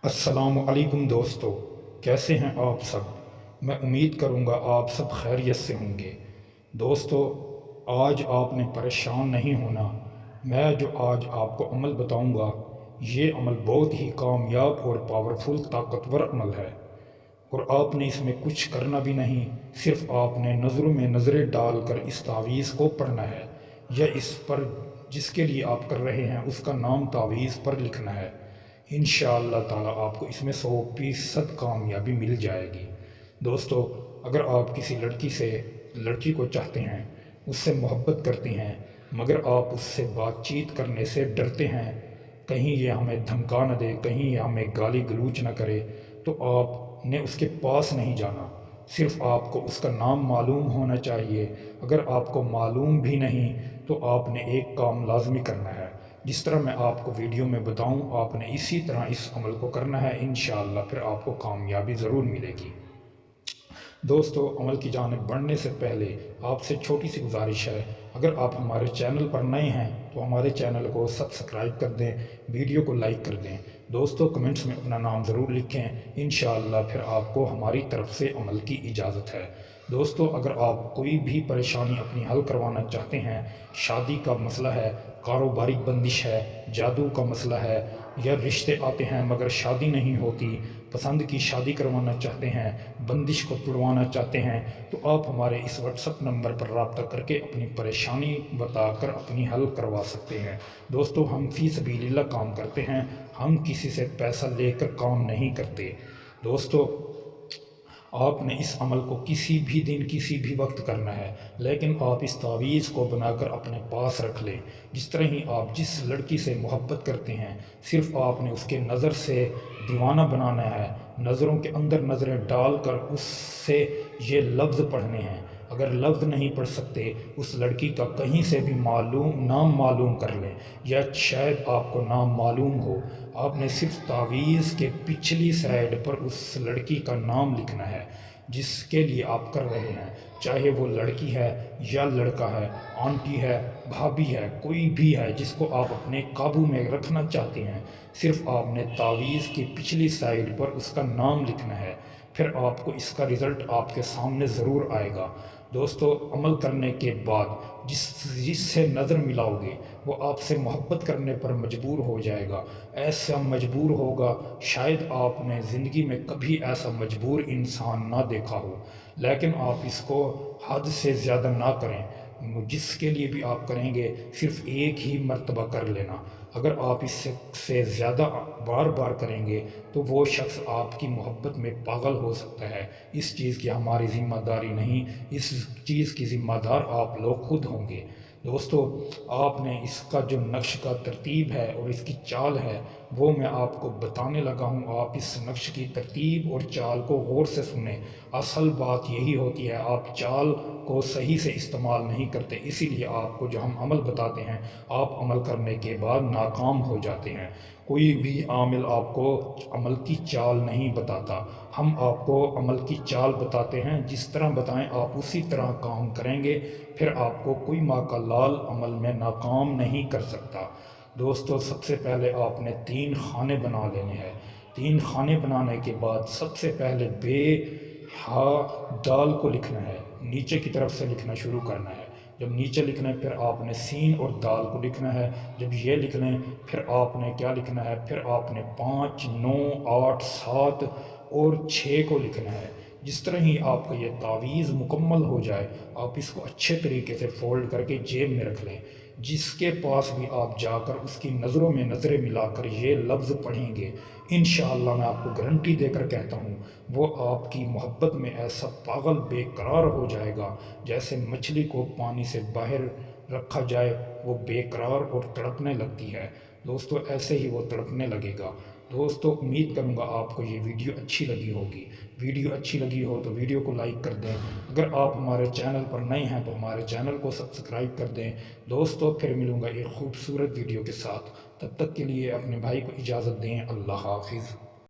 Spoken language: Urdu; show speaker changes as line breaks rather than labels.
السلام علیکم دوستو، کیسے ہیں آپ سب؟ میں امید کروں گا آپ سب خیریت سے ہوں گے۔ دوستو، آج آپ نے پریشان نہیں ہونا۔ میں جو آج آپ کو عمل بتاؤں گا، یہ عمل بہت ہی کامیاب اور پاورفل طاقتور عمل ہے، اور آپ نے اس میں کچھ کرنا بھی نہیں، صرف آپ نے نظروں میں نظریں ڈال کر اس تعویذ کو پڑھنا ہے، یا اس پر جس کے لیے آپ کر رہے ہیں اس کا نام تعویذ پر لکھنا ہے۔ انشاءاللہ تعالیٰ آپ کو اس میں 100% کامیابی مل جائے گی۔ دوستو، اگر آپ کسی لڑکی کو چاہتے ہیں، اس سے محبت کرتے ہیں، مگر آپ اس سے بات چیت کرنے سے ڈرتے ہیں، کہیں یہ ہمیں دھمکا نہ دے، کہیں یہ ہمیں گالی گلوچ نہ کرے، تو آپ نے اس کے پاس نہیں جانا، صرف آپ کو اس کا نام معلوم ہونا چاہیے۔ اگر آپ کو معلوم بھی نہیں تو آپ نے ایک کام لازمی کرنا ہے، جس طرح میں آپ کو ویڈیو میں بتاؤں آپ نے اسی طرح اس عمل کو کرنا ہے، انشاءاللہ پھر آپ کو کامیابی ضرور ملے گی۔ دوستو، عمل کی جانب بڑھنے سے پہلے آپ سے چھوٹی سی گزارش ہے، اگر آپ ہمارے چینل پر نئے ہیں تو ہمارے چینل کو سبسکرائب کر دیں، ویڈیو کو لائک کر دیں۔ دوستو، کمنٹس میں اپنا نام ضرور لکھیں، انشاءاللہ پھر آپ کو ہماری طرف سے عمل کی اجازت ہے۔ دوستو، اگر آپ کوئی بھی پریشانی اپنی حل کروانا چاہتے ہیں، شادی کا مسئلہ ہے، کاروباری بندش ہے، جادو کا مسئلہ ہے، یا رشتے آتے ہیں مگر شادی نہیں ہوتی، پسند کی شادی کروانا چاہتے ہیں، بندش کو توڑوانا چاہتے ہیں، تو آپ ہمارے اس واٹس ایپ نمبر پر رابطہ کر کے اپنی پریشانی بتا کر اپنی حل کروا سکتے ہیں۔ دوستو، ہم فی سبیل اللہ کام کرتے ہیں، ہم کسی سے پیسہ لے کر کام نہیں کرتے۔ دوستو، آپ نے اس عمل کو کسی بھی دن کسی بھی وقت کرنا ہے، لیکن آپ اس تعویذ کو بنا کر اپنے پاس رکھ لیں۔ جس طرح ہی آپ جس لڑکی سے محبت کرتے ہیں، صرف آپ نے اس کے نظر سے دیوانہ بنانا ہے، نظروں کے اندر نظریں ڈال کر اس سے یہ لفظ پڑھنے ہیں۔ اگر لفظ نہیں پڑھ سکتے، اس لڑکی کا کہیں سے بھی نام معلوم کر لیں، یا شاید آپ کو نام معلوم ہو، آپ نے صرف تعویذ کے پچھلی سائڈ پر اس لڑکی کا نام لکھنا ہے جس کے لیے آپ کر رہے ہیں، چاہے وہ لڑکی ہے یا لڑکا ہے، آنٹی ہے، بھابھی ہے، کوئی بھی ہے جس کو آپ اپنے قابو میں رکھنا چاہتے ہیں، صرف آپ نے تعویذ کی پچھلی سائڈ پر اس کا نام لکھنا ہے، پھر آپ کو اس کا رزلٹ آپ کے سامنے ضرور آئے گا۔ دوستو، عمل کرنے کے بعد جس سے نظر ملاؤ گے وہ آپ سے محبت کرنے پر مجبور ہو جائے گا، ایسا مجبور ہوگا شاید آپ نے زندگی میں کبھی ایسا مجبور انسان نہ دیکھا ہو، لیکن آپ اس کو حد سے زیادہ نہ کریں۔ جس کے لیے بھی آپ کریں گے صرف ایک ہی مرتبہ کر لینا، اگر آپ اس سے زیادہ بار بار کریں گے تو وہ شخص آپ کی محبت میں پاگل ہو سکتا ہے۔ اس چیز کی ہماری ذمہ داری نہیں، اس چیز کی ذمہ دار آپ لوگ خود ہوں گے۔ دوستو، آپ نے اس کا جو نقش کا ترتیب ہے اور اس کی چال ہے وہ میں آپ کو بتانے لگا ہوں، آپ اس نقش کی ترتیب اور چال کو غور سے سنیں۔ اصل بات یہی ہوتی ہے، آپ چال کو صحیح سے استعمال نہیں کرتے، اسی لیے آپ کو جو ہم عمل بتاتے ہیں آپ عمل کرنے کے بعد ناکام ہو جاتے ہیں۔ کوئی بھی عامل آپ کو عمل کی چال نہیں بتاتا، ہم آپ کو عمل کی چال بتاتے ہیں، جس طرح بتائیں آپ اسی طرح کام کریں گے، پھر آپ کو کوئی ماں کا لال عمل میں ناکام نہیں کر سکتا۔ دوستو، سب سے پہلے آپ نے 3 خانے بنا لینے ہیں۔ 3 خانے بنانے کے بعد سب سے پہلے بے ہا دال کو لکھنا ہے، نیچے کی طرف سے لکھنا شروع کرنا ہے۔ جب نیچے لکھنا ہے پھر آپ نے سین اور دال کو لکھنا ہے، جب یہ لکھ لیں پھر آپ نے کیا لکھنا ہے، پھر آپ نے 5، 9، 8، 7 اور 6 کو لکھنا ہے۔ جس طرح ہی آپ کا یہ تعویذ مکمل ہو جائے آپ اس کو اچھے طریقے سے فولڈ کر کے جیب میں رکھ لیں، جس کے پاس بھی آپ جا کر اس کی نظروں میں نظریں ملا کر یہ لفظ پڑھیں گے، انشاءاللہ میں آپ کو گارنٹی دے کر کہتا ہوں وہ آپ کی محبت میں ایسا پاگل بے قرار ہو جائے گا، جیسے مچھلی کو پانی سے باہر رکھا جائے وہ بے قرار اور تڑپنے لگتی ہے، دوستو ایسے ہی وہ تڑپنے لگے گا۔ دوستو، امید کروں گا آپ کو یہ ویڈیو اچھی لگی ہوگی۔ ویڈیو اچھی لگی ہو تو ویڈیو کو لائک کر دیں، اگر آپ ہمارے چینل پر نئے ہیں تو ہمارے چینل کو سبسکرائب کر دیں۔ دوستو، پھر ملوں گا ایک خوبصورت ویڈیو کے ساتھ، تب تک کے لیے اپنے بھائی کو اجازت دیں، اللہ حافظ۔